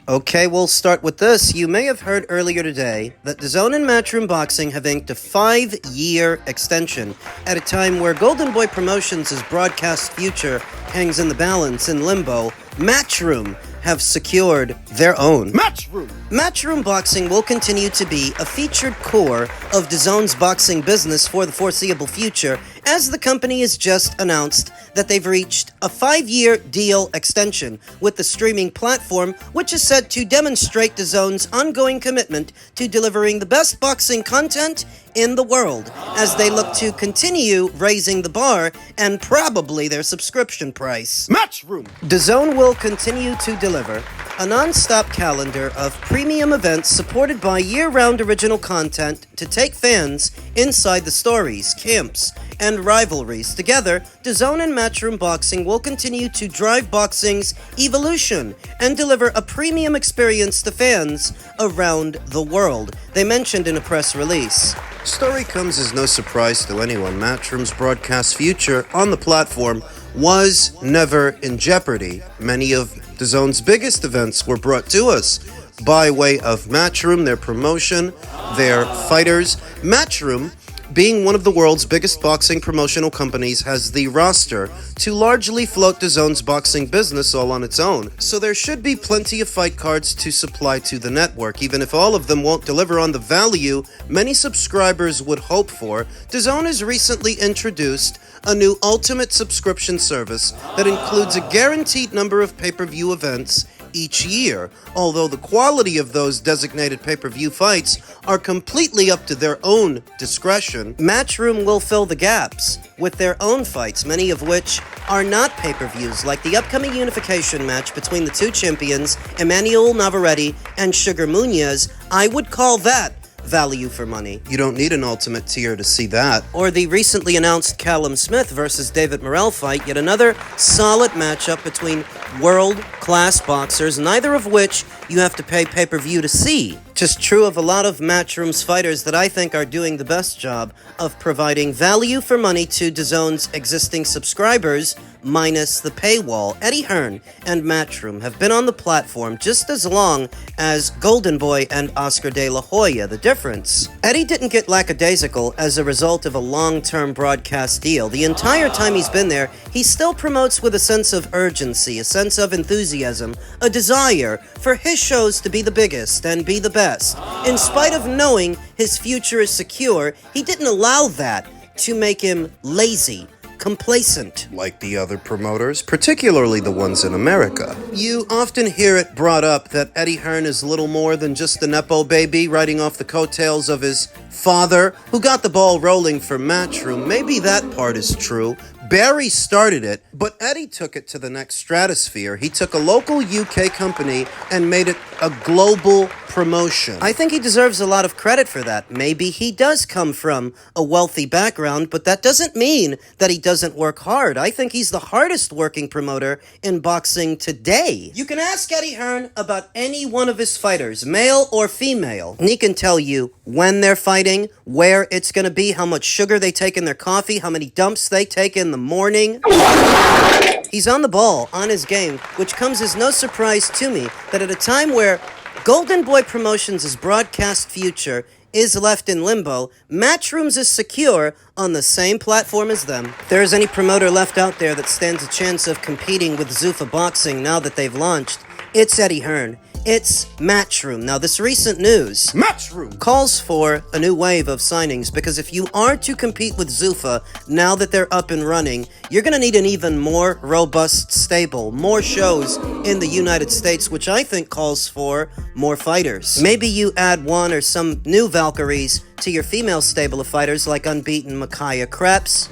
Okay, we'll start with this. You may have heard earlier today that DAZN and Matchroom Boxing have inked a 5-year extension at a time where Golden Boy Promotions' broadcast future hangs in the balance in limbo. Matchroom have secured their own. Matchroom Boxing will continue to be a featured core of DAZN's boxing business for the foreseeable future, as the company has just announced that they've reached a 5-year deal extension with the streaming platform, which is said to demonstrate DAZN's ongoing commitment to delivering the best boxing content in the world, as they look to continue raising the bar and probably their subscription price. Matchroom! DAZN will continue to deliver a non-stop calendar of premium events supported by year-round original content to take fans inside the stories, camps, and rivalries. Together, DAZN and Matchroom Boxing will continue to drive boxing's evolution and deliver a premium experience to fans around the world, they mentioned in a press release. Story comes as no surprise to anyone. Matchroom's broadcast future on the platform was never in jeopardy. Many of DAZN's biggest events were brought to us by way of Matchroom, their promotion, their fighters. Matchroom, being one of the world's biggest boxing promotional companies, has the roster to largely float DAZN's boxing business all on its own. So there should be plenty of fight cards to supply to the network, even if all of them won't deliver on the value many subscribers would hope for. DAZN has recently introduced a new ultimate subscription service that includes a guaranteed number of pay-per-view events each year, although the quality of those designated pay-per-view fights are completely up to their own discretion. Matchroom will fill the gaps with their own fights, many of which are not pay-per-views, like the upcoming unification match between the two champions, Emmanuel Navarrete and Sugar Munoz. I would call that value for money. You don't need an ultimate tier to see that. Or the recently announced Callum Smith versus David Morrell fight, yet another solid matchup between world-class boxers, neither of which you have to pay pay-per-view to see. Just true of a lot of Matchroom's fighters that I think are doing the best job of providing value for money to DAZN's existing subscribers, minus the paywall. Eddie Hearn and Matchroom have been on the platform just as long as Golden Boy and Oscar de la Hoya. The difference: Eddie didn't get lackadaisical as a result of a long-term broadcast deal. The entire time he's been there, he still promotes with a sense of urgency, a sense of enthusiasm, a desire for his shows to be the biggest and be the best. In spite of knowing his future is secure, he didn't allow that to make him lazy, complacent. Like the other promoters, particularly the ones in America. You often hear it brought up that Eddie Hearn is little more than just a nepo baby riding off the coattails of his father, who got the ball rolling for Matchroom. Maybe that part is true. Barry started it, but Eddie took it to the next stratosphere. He took a local UK company and made it a global promotion. I think he deserves a lot of credit for that. Maybe he does come from a wealthy background, but that doesn't mean that he doesn't work hard. I think he's the hardest working promoter in boxing today. You can ask Eddie Hearn about any one of his fighters, male or female, and he can tell you when they're fighting, where it's going to be, how much sugar they take in their coffee, how many dumps they take in the morning. He's on the ball, on his game, which comes as no surprise to me that at a time where Golden Boy Promotions' broadcast future is left in limbo, Matchroom's is secure on the same platform as them. If there is any promoter left out there that stands a chance of competing with Zuffa Boxing now that they've launched, it's Eddie Hearn. It's Matchroom. Now, this recent news Matchroom calls for a new wave of signings, because if you are to compete with Zuffa now that they're up and running, you're going to need an even more robust stable, more shows in the United States, which I think calls for more fighters. Maybe you add one or some new Valkyries to your female stable of fighters like unbeaten Micaiah Krebs.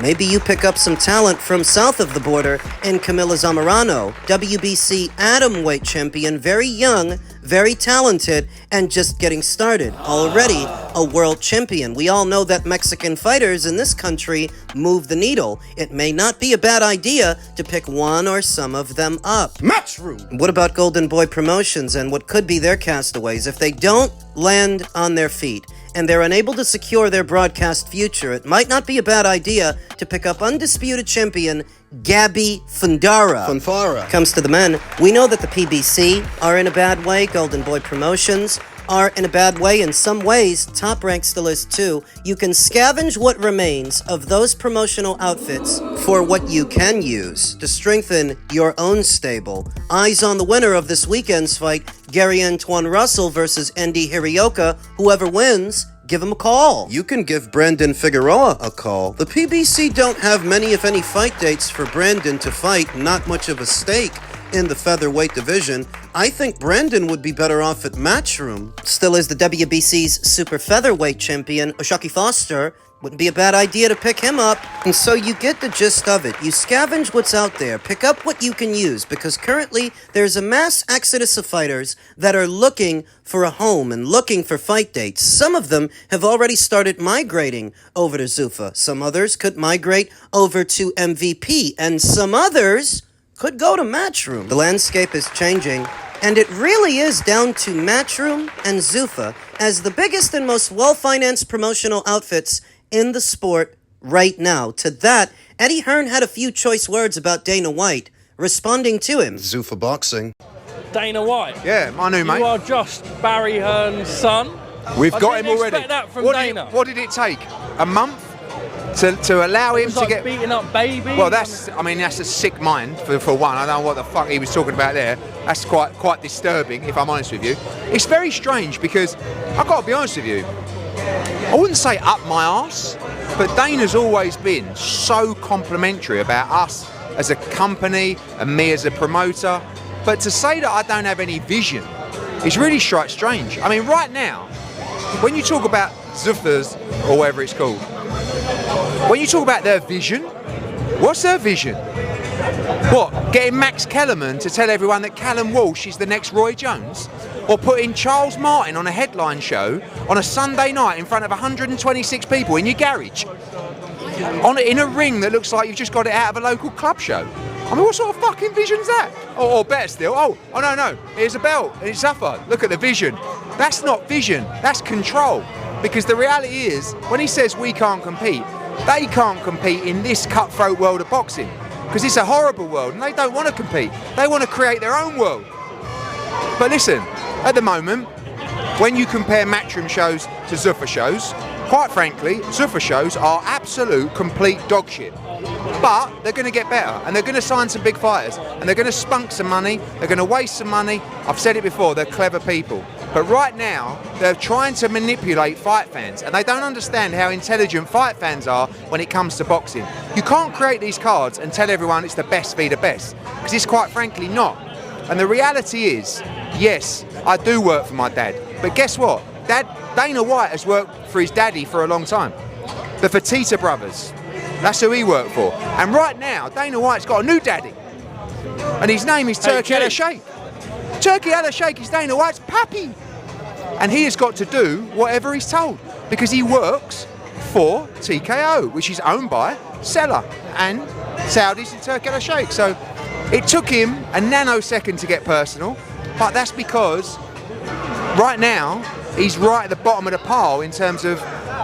Maybe you pick up some talent from south of the border in Camila Zamorano, WBC atomweight champion, very young, very talented, and just getting started. Already a world champion. We all know that Mexican fighters in this country move the needle. It may not be a bad idea to pick one or some of them up. Matchroom! What about Golden Boy Promotions and what could be their castaways? If they don't land on their feet and they're unable to secure their broadcast future, it might not be a bad idea to pick up undisputed champion Gabby Fundara. Comes to the men, we know that the PBC are in a bad way, Golden Boy Promotions are in a bad way. In some ways, Top Rank still is too. You can scavenge what remains of those promotional outfits for what you can use to strengthen your own stable. Eyes on the winner of this weekend's fight, Gary Antoine Russell versus Andy Hirioka. Whoever wins, give him a call. You can give Brandon Figueroa a call. The PBC don't have many, if any, fight dates for Brandon to fight. Not much of a stake in the featherweight division. I think Brandon would be better off at Matchroom. Still is the WBC's super featherweight champion, Oshaki Foster. Wouldn't be a bad idea to pick him up. And so you get the gist of it. You scavenge what's out there, pick up what you can use, because currently there's a mass exodus of fighters that are looking for a home and looking for fight dates. Some of them have already started migrating over to Zuffa. Some others could migrate over to MVP, and some others could go to Matchroom. The landscape is changing, and it really is down to Matchroom and Zuffa as the biggest and most well-financed promotional outfits in the sport right now. To that, Eddie Hearn had a few choice words about Dana White, responding to him. Zuffa Boxing. Dana White. Yeah, my new mate. You are just Barry Hearn's son. We've I got him didn't already. expect that from what Dana. what did it take? A month to allow him It's to like get beating up babies. Well, that's a sick mind for one. I don't know what the fuck he was talking about there. That's quite disturbing, if I'm honest with you. It's very strange because I've got to be honest with you. I wouldn't say up my arse, but Dana's always been so complimentary about us as a company and me as a promoter. But to say that I don't have any vision is really strange. I mean, right now, when you talk about Zuffa's or whatever it's called, when you talk about their vision, what's their vision? What, getting Max Kellerman to tell everyone that Callum Walsh is the next Roy Jones? Or putting Charles Martin on a headline show on a Sunday night in front of 126 people in your garage? In a ring that looks like you've just got it out of a local club show? I mean, what sort of fucking vision's that? Or better still, oh no, here's a belt, and it's Zuffa. Look at the vision. That's not vision, that's control. Because the reality is, when he says we can't compete, they can't compete in this cutthroat world of boxing. Because it's a horrible world, and they don't want to compete. They want to create their own world. But listen, at the moment, when you compare Matchroom shows to Zuffa shows, quite frankly, Zuffa shows are absolute, complete dog shit. But they're going to get better, and they're going to sign some big fighters, and they're going to spunk some money, they're going to waste some money. I've said it before, they're clever people. But right now, they're trying to manipulate fight fans, and they don't understand how intelligent fight fans are when it comes to boxing. You can't create these cards and tell everyone it's the best v the best, because it's quite frankly not. And the reality is, yes, I do work for my dad, but guess what? Dana White has worked for his daddy for a long time. The Fertitta brothers, that's who he worked for. And right now, Dana White's got a new daddy, and his name is Turki Al Sheikh. Turki Al Sheikh is Dana White's pappy, and he has got to do whatever he's told because he works for TKO, which is owned by Seller and Saudis and Turki Al Sheikh. So it took him a nanosecond to get personal, but that's because right now he's right at the bottom of the pile in terms of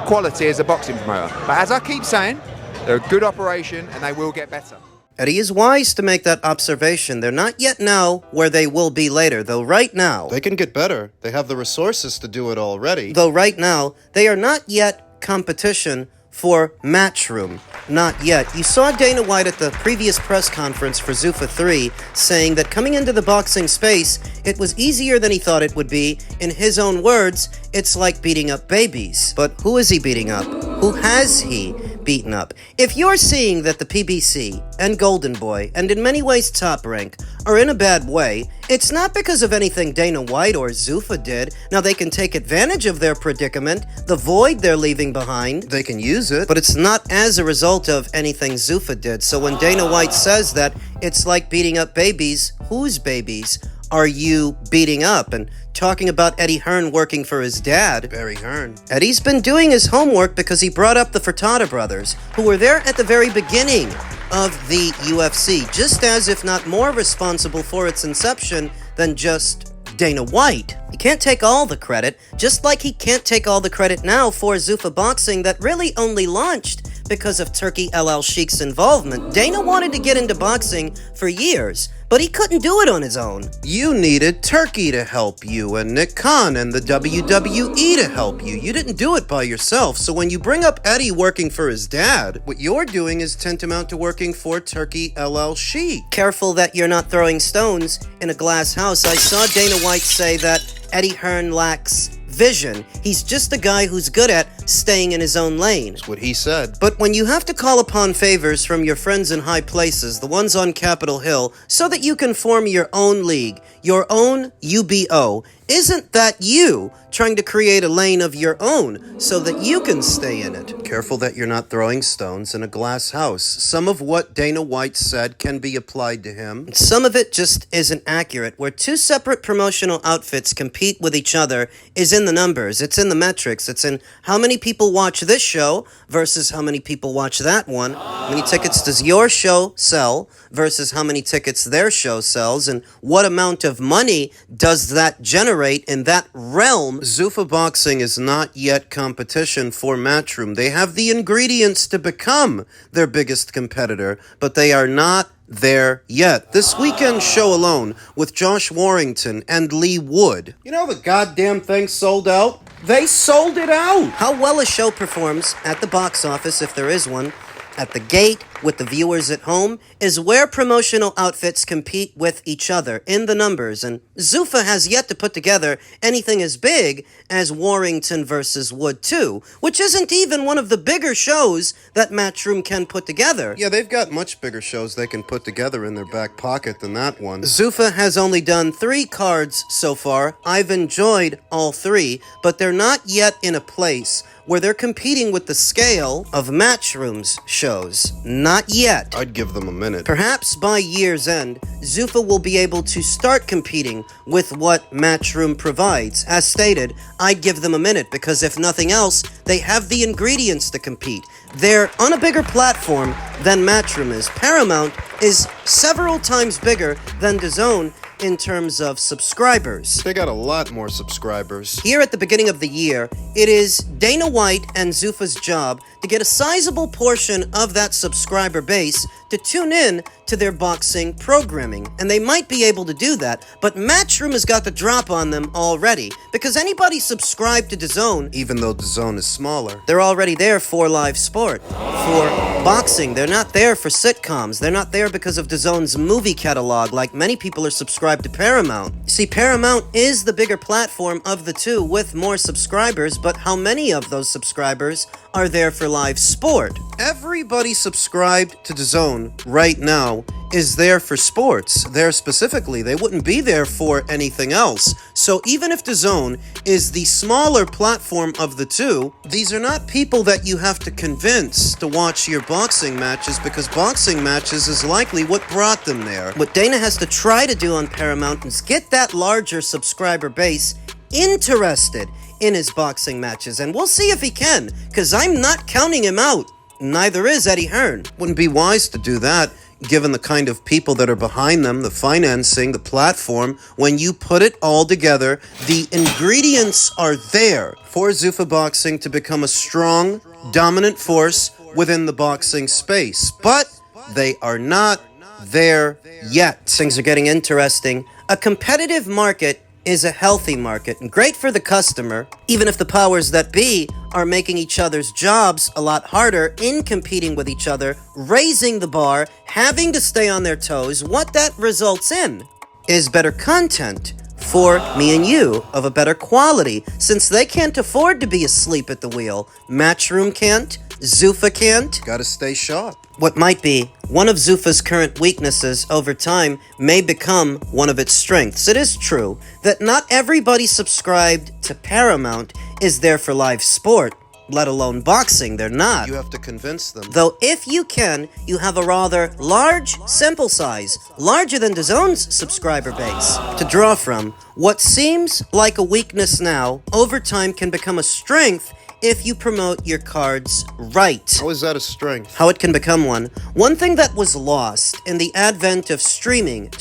quality as a boxing promoter. But as I keep saying, they're a good operation and they will get better. Eddie is wise to make that observation. They're not yet now where they will be later, though right now... They can get better. They have the resources to do it already. Though right now, they are not yet competition for Matchroom. Not yet. You saw Dana White at the previous press conference for Zuffa 3 saying that coming into the boxing space, it was easier than he thought it would be. In his own words, it's like beating up babies. But who is he beating up? Who has he beaten up? If you're seeing that the PBC and Golden Boy, and in many ways Top Rank, are in a bad way, it's not because of anything Dana White or Zuffa did. Now they can take advantage of their predicament, the void they're leaving behind. They can use it. But it's not as a result of anything Zuffa did. So when Dana White says that it's like beating up babies, whose babies are you beating up? And talking about Eddie Hearn working for his dad, Barry Hearn. Eddie's been doing his homework because he brought up the Fertitta brothers, who were there at the very beginning of the UFC, just as if not more responsible for its inception than just Dana White. He can't take all the credit, just like he can't take all the credit now for Zuffa Boxing that really only launched because of Turkey LL Sheik's involvement. Dana wanted to get into boxing for years, but he couldn't do it on his own. You needed Turkey to help you, and Nick Khan and the WWE to help you. You didn't do it by yourself, so when you bring up Eddie working for his dad, what you're doing is tantamount to working for Turkey LL Sheik. Careful that you're not throwing stones in a glass house. I saw Dana White say that Eddie Hearn lacks vision. He's just a guy who's good at staying in his own lane. That's what he said. But when you have to call upon favors from your friends in high places, the ones on Capitol Hill, so that you can form your own league, your own UBO, isn't that you trying to create a lane of your own so that you can stay in it? Careful that you're not throwing stones in a glass house. Some of what Dana White said can be applied to him. Some of it just isn't accurate. Where two separate promotional outfits compete with each other is in the numbers. It's in the metrics. It's in how many people watch this show versus how many people watch that one. How many tickets does your show sell versus how many tickets their show sells, and what amount of money does that generate in that realm? Zuffa Boxing is not yet competition for Matchroom. They have the ingredients to become their biggest competitor, but they are not there yet. This weekend show alone with Josh Warrington and Lee Wood. You know the goddamn thing sold out? They sold it out! How well a show performs at the box office, if there is one, at the gate, with the viewers at home, is where promotional outfits compete with each other in the numbers, and Zuffa has yet to put together anything as big as Warrington versus Wood 2, which isn't even one of the bigger shows that Matchroom can put together. Yeah, they've got much bigger shows they can put together in their back pocket than that one. Zuffa has only done 3 cards so far. I've enjoyed all 3, but they're not yet in a place where they're competing with the scale of Matchroom's shows. Not yet. I'd give them a minute. Perhaps by year's end, Zuffa will be able to start competing with what Matchroom provides. As stated, I'd give them a minute because if nothing else, they have the ingredients to compete. They're on a bigger platform than Matchroom is. Paramount is several times bigger than DAZN in terms of subscribers. They got a lot more subscribers. Here at the beginning of the year, it is Dana White and Zuffa's job to get a sizable portion of that subscriber base to tune in to their boxing programming. And they might be able to do that, but Matchroom has got the drop on them already, because anybody subscribed to DAZN, Even though DAZN is smaller. they're already there for live sport, for boxing. They're not there for sitcoms. They're not there because of DAZN's movie catalog, like many people are subscribed to Paramount. See, Paramount is the bigger platform of the two with more subscribers, but how many of those subscribers are there for live sport? Everybody subscribed to DAZN right now is there for sports. There specifically. They wouldn't be there for anything else. So even if DAZN is the smaller platform of the two, these are not people that you have to convince to watch your boxing matches, because boxing matches is likely what brought them there. What Dana has to try to do on Paramount is get that larger subscriber base interested in his boxing matches, and we'll see if he can, because I'm not counting him out. Neither is Eddie Hearn. Wouldn't be wise to do that, given the kind of people that are behind them, the financing, the platform. When you put it all together, the ingredients are there for Zuffa Boxing to become a strong, dominant force within the boxing space. But they are not there yet. Things are getting interesting. A competitive market is a healthy market and great for the customer, even if the powers that be are making each other's jobs a lot harder in competing with each other, raising the bar, having to stay on their toes. What that results in is better content for me and you of a better quality, since they can't afford to be asleep at the wheel. Matchroom can't, Zuffa can't. Gotta stay sharp. What might be one of Zuffa's current weaknesses over time may become one of its strengths. It is true that not everybody subscribed to Paramount is there for live sport, let alone boxing. They're not. You have to convince them. Though if you can, you have a rather large sample size, larger than DAZN's subscriber base, to draw from. What seems like a weakness now, over time can become a strength if you promote your cards right. How is that a strength? How it can become one. One thing that was lost in the advent of streaming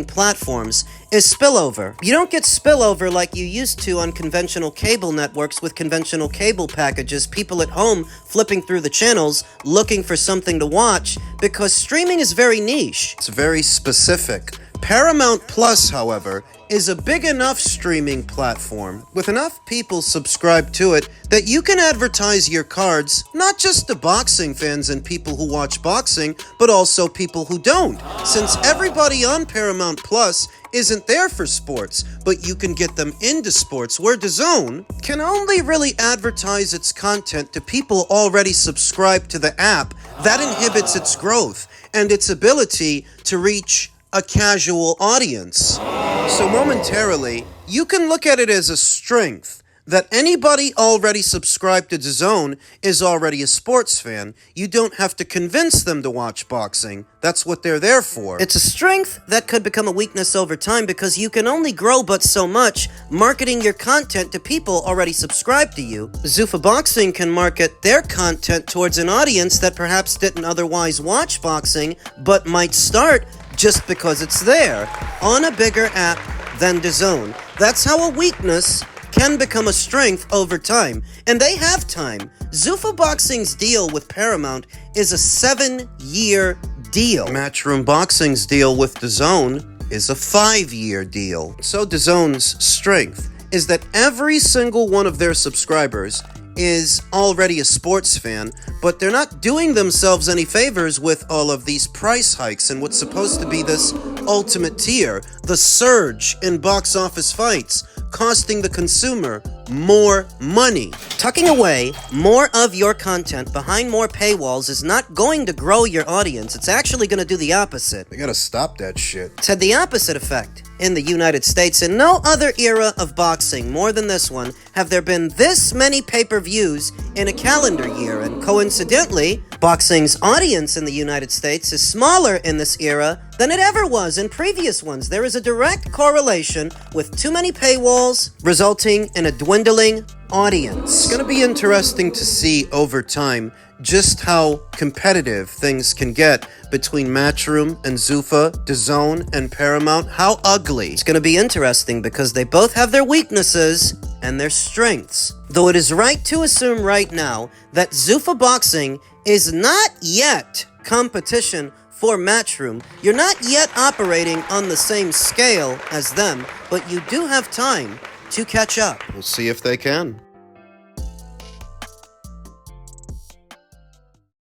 platforms, is spillover. You don't get spillover like you used to on conventional cable networks with conventional cable packages, people at home flipping through the channels looking for something to watch, because streaming is very niche. It's very specific. Paramount Plus, however, is a big enough streaming platform with enough people subscribed to it that you can advertise your cards not just to boxing fans and people who watch boxing, but also people who don't. Since everybody on Paramount Plus isn't there for sports, but you can get them into sports, where DAZN can only really advertise its content to people already subscribed to the app. That inhibits its growth and its ability to reach a casual audience. So momentarily, you can look at it as a strength that anybody already subscribed to DAZN is already a sports fan. You don't have to convince them to watch boxing. That's what they're there for. It's a strength that could become a weakness over time because you can only grow but so much marketing your content to people already subscribed to you. Zuffa Boxing can market their content towards an audience that perhaps didn't otherwise watch boxing, but might start just because it's there, on a bigger app than DAZN. That's how a weakness can become a strength over time, and they have time. Zuffa Boxing's deal with Paramount is a 7-year deal. Matchroom Boxing's deal with DAZN is a 5-year deal. So DAZN's strength is that every single one of their subscribers is already a sports fan, but they're not doing themselves any favors with all of these price hikes and what's supposed to be this ultimate tier, the surge in box office fights, costing the consumer more money. Tucking away more of your content behind more paywalls is not going to grow your audience. It's actually going to do the opposite. They gotta stop that shit. It's had the opposite effect. In the United States, in no other era of boxing, more than this one, have there been this many pay-per-views in a calendar year, and coincidentally, boxing's audience in the United States is smaller in this era than it ever was in previous ones. There is a direct correlation with too many paywalls, resulting in a dwindling audience. It's gonna be interesting to see over time just how competitive things can get between Matchroom and Zuffa, DAZN and Paramount. How ugly. It's going to be interesting because they both have their weaknesses and their strengths. Though it is right to assume right now that Zuffa Boxing is not yet competition for Matchroom. You're not yet operating on the same scale as them, but you do have time to catch up. We'll see if they can.